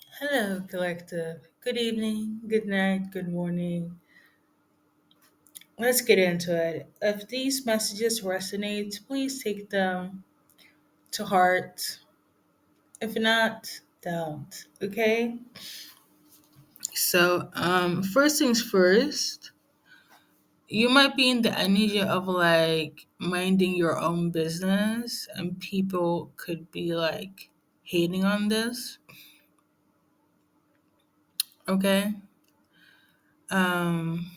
Hello, collective. Good evening, good night, good morning. Let's get into it. If these messages resonate, please take them to heart. If not, don't. Okay? First things first, you might be in the energy of like minding your own business, and people could be like hating on this. Okay? Um,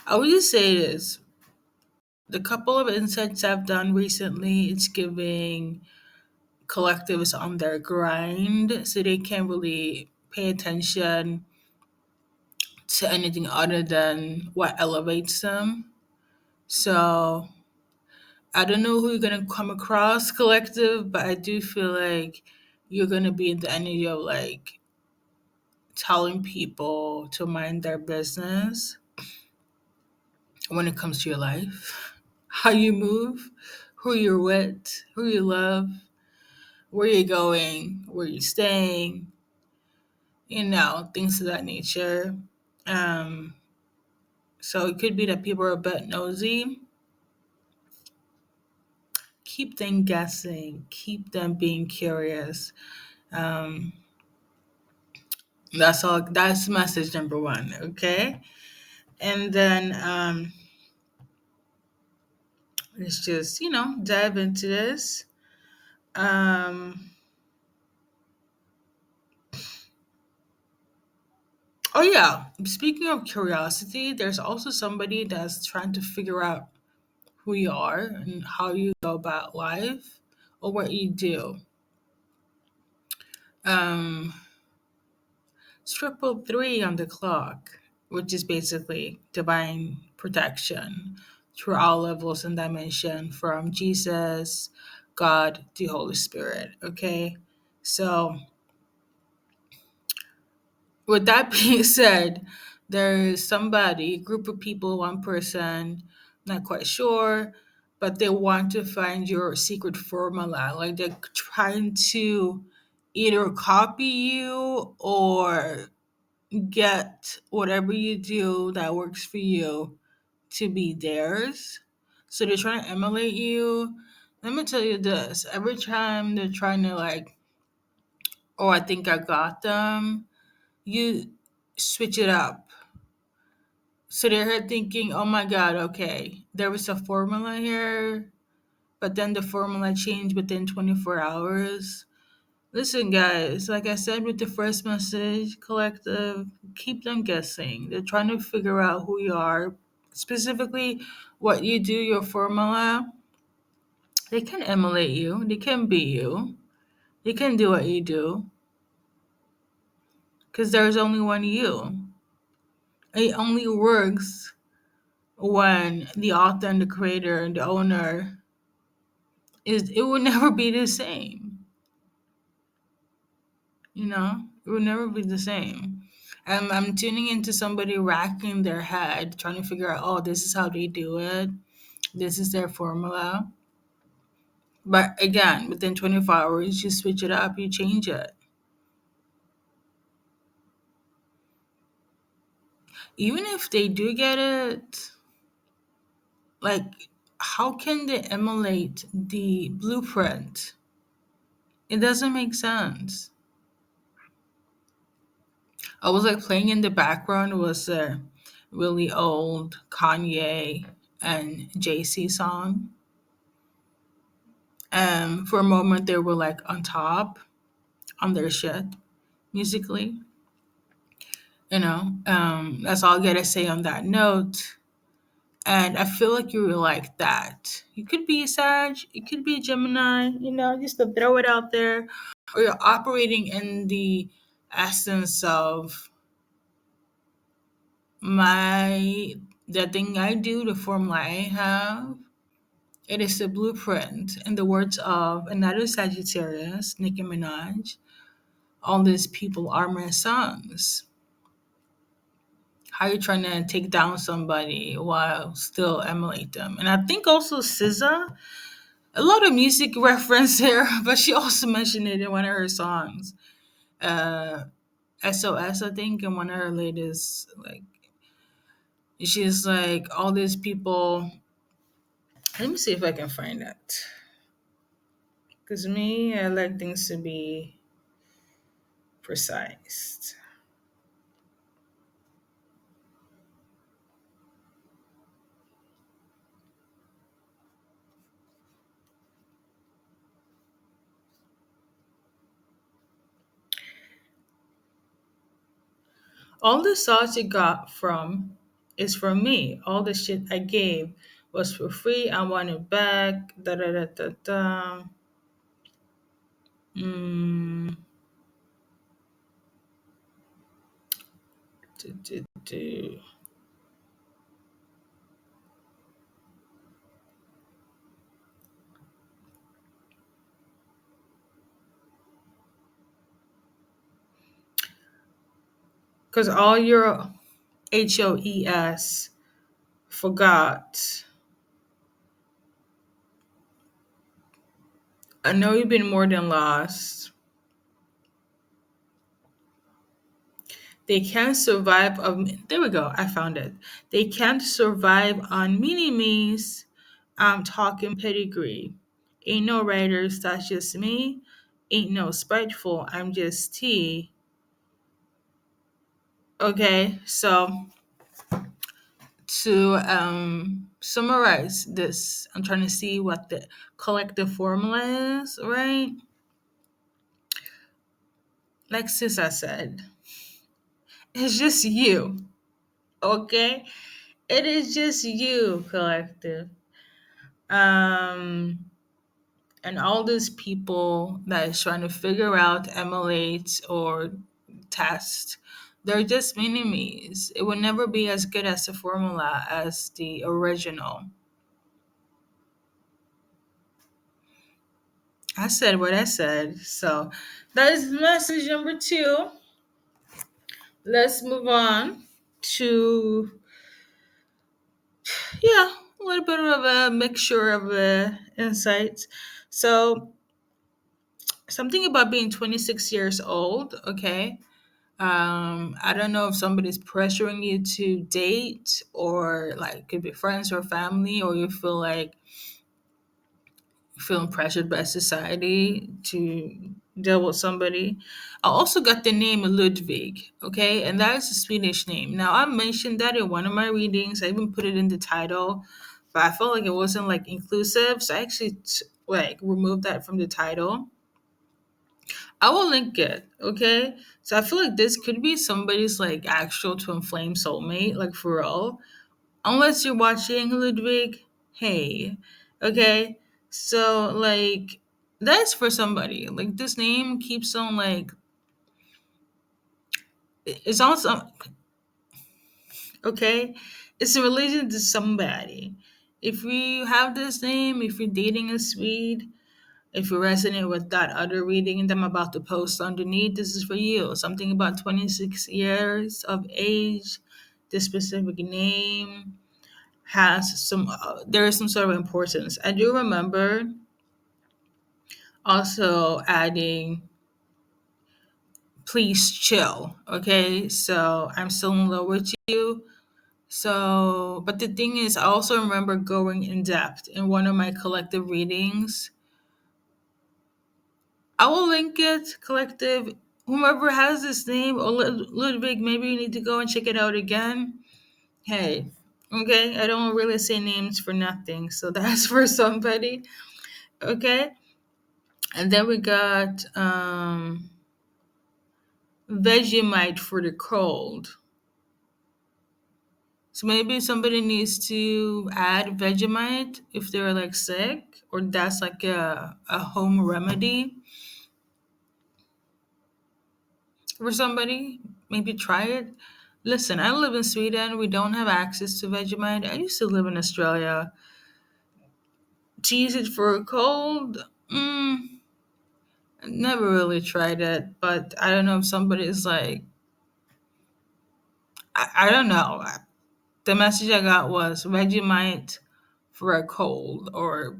I would just say this. The couple of insights I've done recently, it's giving collectives on their grind so they can't really pay attention to anything other than what elevates them. So I don't know who you're gonna come across collective, but I do feel like you're gonna be in the energy of like telling people to mind their business when it comes to your life, how you move, who you're with, who you love, where you're going, where you're staying, things of that nature. Um, so it could be that people are a bit nosy. Keep them guessing, keep them being curious. Um, that's all. That's message number one. Okay. And then let's just, dive into this. Um, oh, yeah. Speaking of curiosity, there's also somebody that's trying to figure out who you are and how you go about life or what you do. Um, it's 333 on the clock, which is basically divine protection through all levels and dimension from Jesus, God, the Holy Spirit. Okay. So with that being said, there's somebody, a group of people, one person, not quite sure, but they want to find your secret formula. Like they're trying to either copy you or get whatever you do that works for you to be theirs. So they're trying to emulate you. Let me tell you this, every time they're trying to like, oh, I think I got them, you switch it up. So they're thinking, oh my God, okay, there was a formula here, but then the formula changed within 24 hours. Listen, guys, like I said with the first message collective, keep them guessing. They're trying to figure out who you are, specifically what you do, your formula. They can emulate you, they can be you, they can do what you do, because there's only one you. It only works when the author and the creator and the owner it will never be the same. It will never be the same. I'm tuning into somebody racking their head trying to figure out, oh, this is how they do it, this is their formula. But again, within 24 hours you switch it up, you change it. Even if they do get it, like, how can they emulate the blueprint? It doesn't make sense. I was like playing in the background was a really old Kanye and JC song. For a moment they were like on top on their shit musically. That's all I gotta say on that note. And I feel like you were like that. You could be a Sag, you could be a Gemini, just to throw it out there. Or you're operating in the essence of my the thing I do, the formula I have, it is the blueprint. In the words of another Sagittarius, Nicki Minaj, all these people are my sons. How you trying to take down somebody while still emulate them? And I think also SZA, A lot of music reference here, but she also mentioned it in one of her songs. Uh, SOS, I think, in one of her latest, like, she's like, all these people. Let me see if I can find that. Because me, I like things to be precise. All the sauce you got from is from me. All the shit I gave was for free. I want it back. Da da da da da. Mm, do, do, do. Because all your HOES forgot. I know you've been more than lost. They can't survive of there we go, I found it. They can't survive on mini me's. I'm talking pedigree. Ain't no writers, that's just me. Ain't no spiteful, I'm just T. Okay, so to summarize this, I'm trying to see what the collective formula is, right? Like sis I said, it's just you, okay? It is just you, collective. Um, and all these people that is trying to figure out, emulate, or test, they're just minimes. It will never be as good as the formula as the original. I said what I said. So that is message number two. Let's move on to, yeah, a little bit of a mixture of insights. So something about being 26 years old, okay? I don't know if somebody's pressuring you to date, or like could be friends or family, or you feel like feeling pressured by society to deal with somebody. I also got the name Ludwig, okay, and that is a Swedish name. Now I mentioned that in one of my readings. I even put it in the title, but I felt like it wasn't like inclusive, so I actually like removed that from the title. I will link it, okay? So I feel like this could be somebody's like actual twin flame soulmate, like for real. Unless you're watching Ludwig, hey, okay? So like that's for somebody. Like this name keeps on like it's also okay. It's in relation to somebody. If you have this name, if you're dating a Swede, if you resonate with that other reading that I'm about to post underneath, this is for you. Something about 26 years of age, this specific name has some, there is some sort of importance. I do remember also adding, please chill. Okay, so I'm still in love with you. So, but the thing is, I also remember going in depth in one of my collective readings. I will link it, collective. Whomever has this name, or Ludwig, maybe you need to go and check it out again. Hey, okay, I don't really say names for nothing, so that's for somebody. Okay, and then we got Vegemite for the cold. So maybe somebody needs to add Vegemite if they're like sick, or that's like a home remedy for somebody. Maybe try it. Listen, I live in Sweden. We don't have access to Vegemite. I used to live in Australia. To use it for a cold, I never really tried it, but I don't know if somebody's like, I don't know. The message I got was Vegemite for a cold, or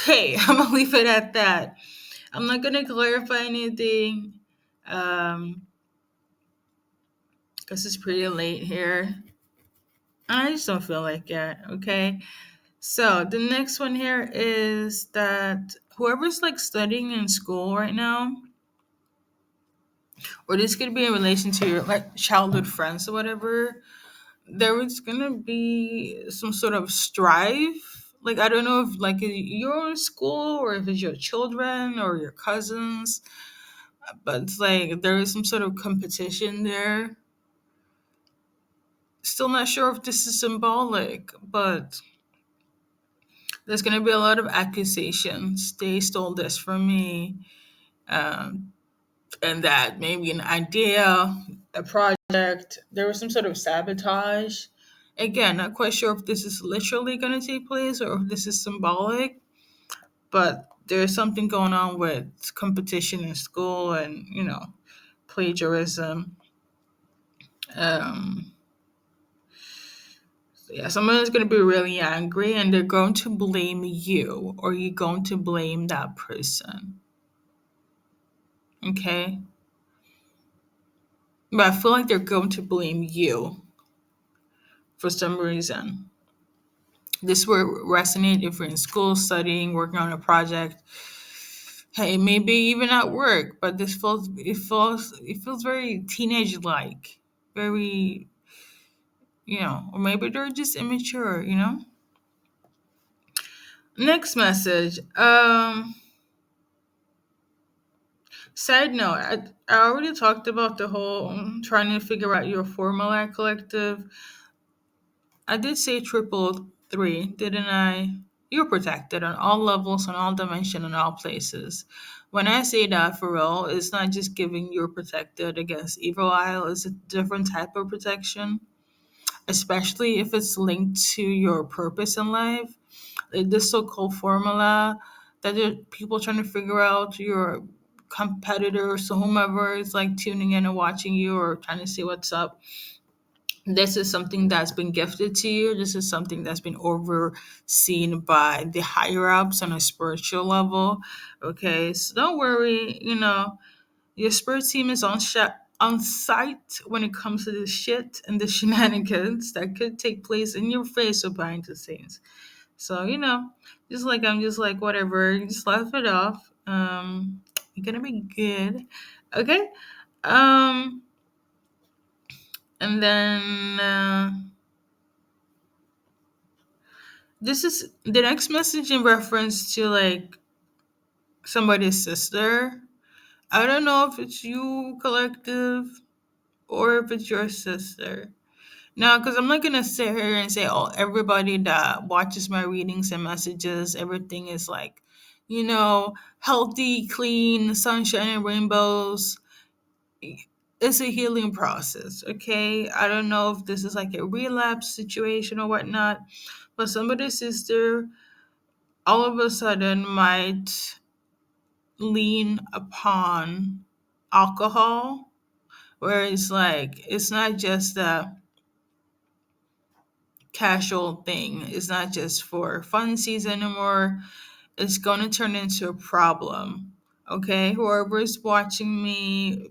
Hey, I'm gonna leave it at that. I'm not gonna clarify anything, um, because it's pretty late here. I just don't feel like it. Okay. So the next one here is that whoever's like studying in school right now, or this could be in relation to your like childhood friends or whatever, there is gonna be some sort of strife. Like I don't know if like you're in school or if it's your children or your cousins, but it's like there is some sort of competition there. Still not sure if this is symbolic, but there's gonna be a lot of accusations. They stole this from me, um, and that maybe an idea, a project. There was some sort of sabotage. Again, not quite sure if this is literally going to take place or if this is symbolic, but there's something going on with competition in school and, plagiarism. Um, so yeah, someone is going to be really angry and they're going to blame you or you're going to blame that person. Okay? But I feel like they're going to blame you for some reason. This will resonate if you're in school, studying, working on a project. Hey, maybe even at work, but it feels very teenage like, very or maybe they're just immature. Next message. Side note, I already talked about the whole trying to figure out your formula collective. I did say triple three, didn't I? You're protected on all levels, on all dimensions, in all places. When I say that for real, it's not just giving you're protected against evil eye, it's a different type of protection, especially if it's linked to your purpose in life. Like this so called formula that there people trying to figure out your competitors, so whomever is like tuning in and watching you or trying to see what's up, this is something that's been gifted to you. This is something that's been overseen by the higher ups on a spiritual level. Okay, so don't worry. Your spirit team is on site when it comes to this shit and the shenanigans that could take place in your face or behind the scenes. So just like I'm just like whatever, just laugh it off. You're gonna be good. Okay. Um, and then. This is the next message in reference to like somebody's sister. I don't know if it's you, collective, or if it's your sister. Now, because I'm not gonna sit here and say, oh, everybody that watches my readings and messages, everything is like, healthy, clean, sunshine and rainbows. It's a healing process, okay? I don't know if this is like a relapse situation or whatnot, but somebody's sister all of a sudden might lean upon alcohol, where it's like it's not just a casual thing, it's not just for fun season anymore, it's going to turn into a problem. Okay, whoever's watching me,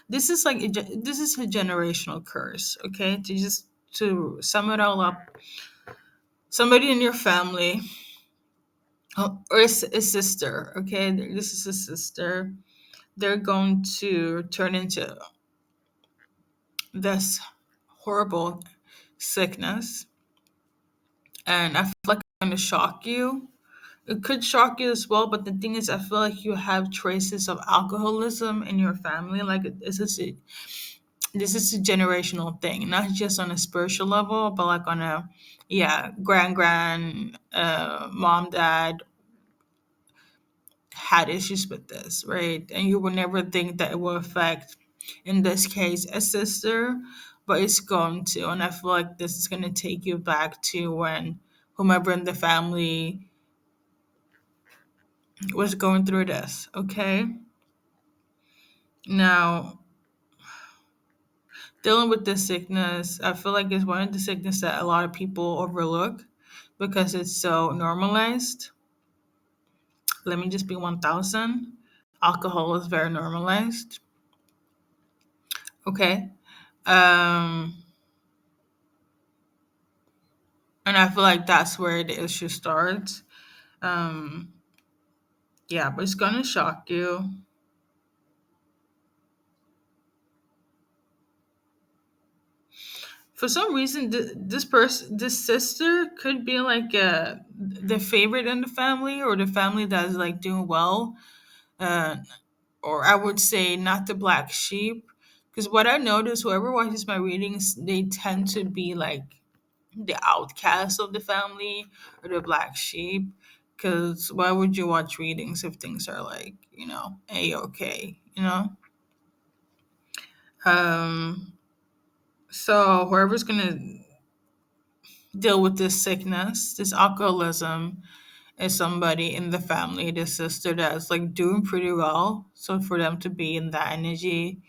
this is like this is a generational curse. Okay, to sum it all up, somebody in your family, or a sister. Okay, this is a sister, they're going to turn into this horrible sickness. And I feel like it's going to shock you. It could shock you as well, but the thing is, I feel like you have traces of alcoholism in your family. Like this is a generational thing, not just on a spiritual level, but like on a, yeah, mom, dad, had issues with this, right? And you would never think that it will affect, in this case, a sister, but it's going to. And I feel like this is going to take you back to when whomever in the family was going through this, okay? Now, dealing with this sickness, I feel like it's one of the sickness that a lot of people overlook because it's so normalized. Let me just be 1,000. Alcohol is very normalized. Okay. Um, and I feel like that's where the issue starts. Um, yeah, but it's gonna shock you. For some reason, this sister could be like the favorite in the family, or the family that is like doing well. Uh, or I would say not the black sheep. Because what I notice, whoever watches my readings, they tend to be like the outcast of the family or the black sheep. Because why would you watch readings if things are like, a okay, Um, so whoever's gonna deal with this sickness, this alcoholism, is somebody in the family, the sister that's like doing pretty well. So for them to be in that energy,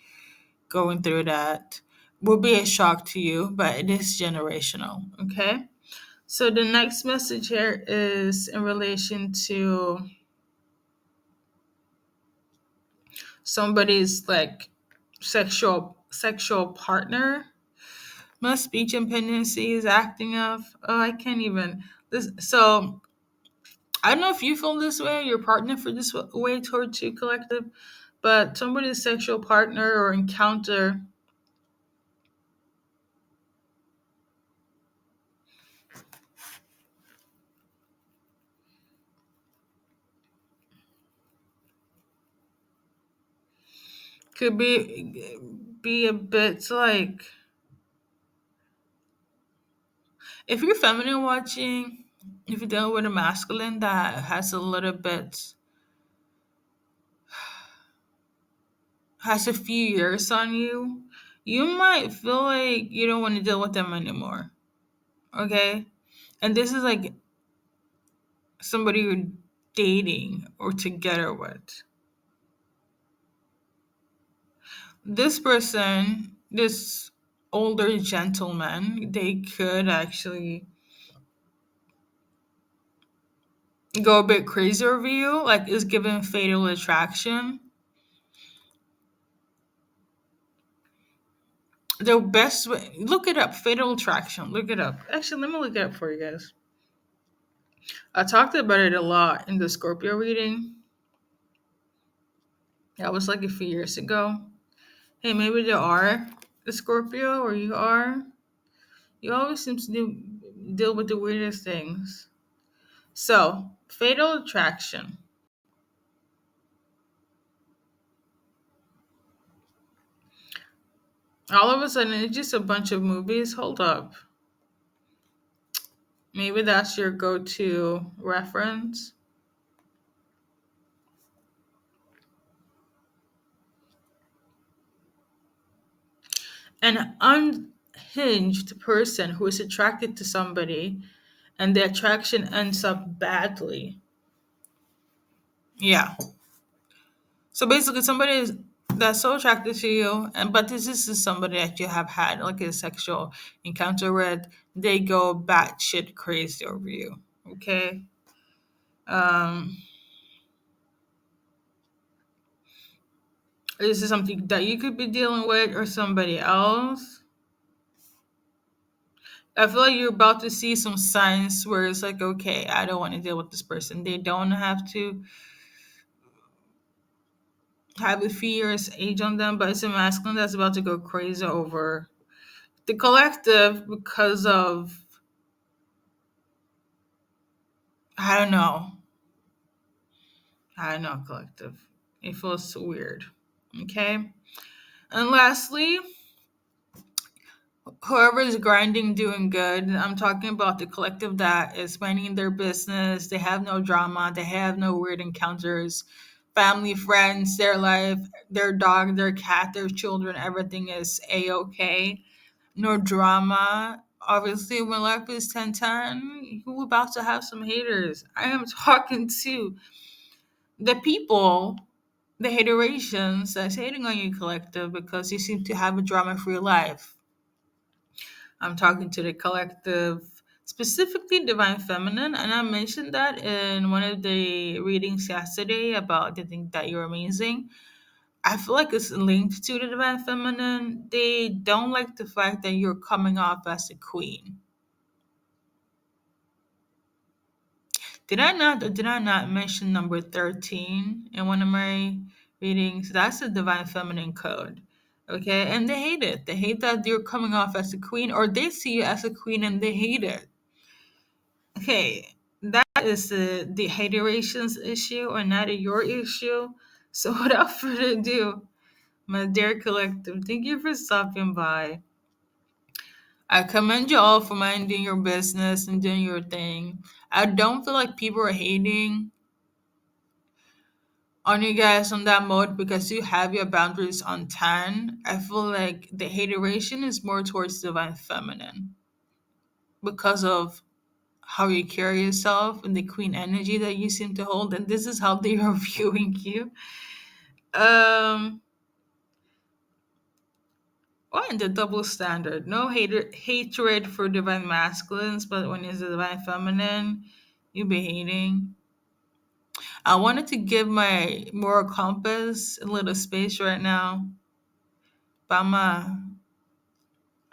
going through that, will be a shock to you, but it is generational. Okay. So the next message here is in relation to somebody's like sexual partner. My speech impedancy is acting up. Oh, I can't even. This so I don't know if you feel this way, your partner feel this way towards you, collective, but somebody's sexual partner or encounter could be a bit like, if you're feminine watching, if you're dealing with a masculine that has a little bit, has a few years on you, you might feel like you don't want to deal with them anymore. Okay? And this is like somebody you're dating or together with. This person, this older gentleman, they could actually go a bit crazy over you, like is given fatal attraction. The best way, look it up, fatal attraction, look it up. Actually, let me look it up for you guys. I talked about it a lot in the Scorpio reading. That was like a few years ago. Hey, maybe there are a Scorpio, or you are. You always seem to deal with the weirdest things. So, fatal attraction. All of a sudden, it's just a bunch of movies. Hold up. Maybe that's your go to reference. An unhinged person who is attracted to somebody and the attraction ends up badly. Yeah. So basically, somebody that's so attracted to you, and but this is somebody that you have had like a sexual encounter with, they go batshit crazy over you. Okay. Um, this is something that you could be dealing with or somebody else. I feel like you're about to see some signs where it's like, okay, I don't want to deal with this person. They don't have to have a few years age on them, but it's a masculine that's about to go crazy over the collective because of, I don't know. I don't know, collective. It feels weird. Okay. And lastly, whoever is grinding, doing good. I'm talking about the collective that is minding their business. They have no drama. They have no weird encounters. Family, friends, their life, their dog, their cat, their children, everything is a-okay. No drama. Obviously, when life is 10-10, you're about to have some haters. I am talking to the people, the haterations that's hating on you, collective, because you seem to have a drama free life. I'm talking to the collective specifically divine feminine, and I mentioned that in one of the readings yesterday about the thing that you're amazing. I feel like it's linked to the divine feminine. They don't like the fact that you're coming off as a queen. Did I not mention number 13 in one of my readings? That's the divine feminine code. Okay, and they hate it. They hate that you're coming off as a queen, or they see you as a queen and they hate it. Okay, that is the haterations issue or not your issue. So without further ado, my dear collective, thank you for stopping by. I commend you all for minding your business and doing your thing. I don't feel like people are hating on you guys on that mode because you have your boundaries on 10. I feel like the hateration is more towards divine feminine because of how you carry yourself and the queen energy that you seem to hold, and this is how they are viewing you. Um well, and the double standard. No hatred for divine masculines, but when it's a divine feminine, you be hating. I wanted to give my moral compass a little space right now, but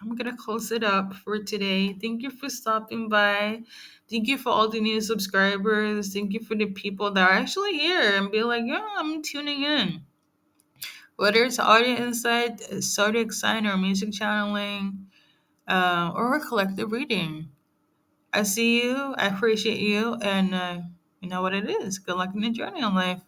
I'm gonna close it up for today. Thank you for stopping by. Thank you for all the new subscribers. Thank you for the people that are actually here and be like, yeah, I'm tuning in. Whether it's audio insight, zodiac sign, or music channeling, or a collective reading. I see you. I appreciate you, and you know what it is. Good luck in the journey in life.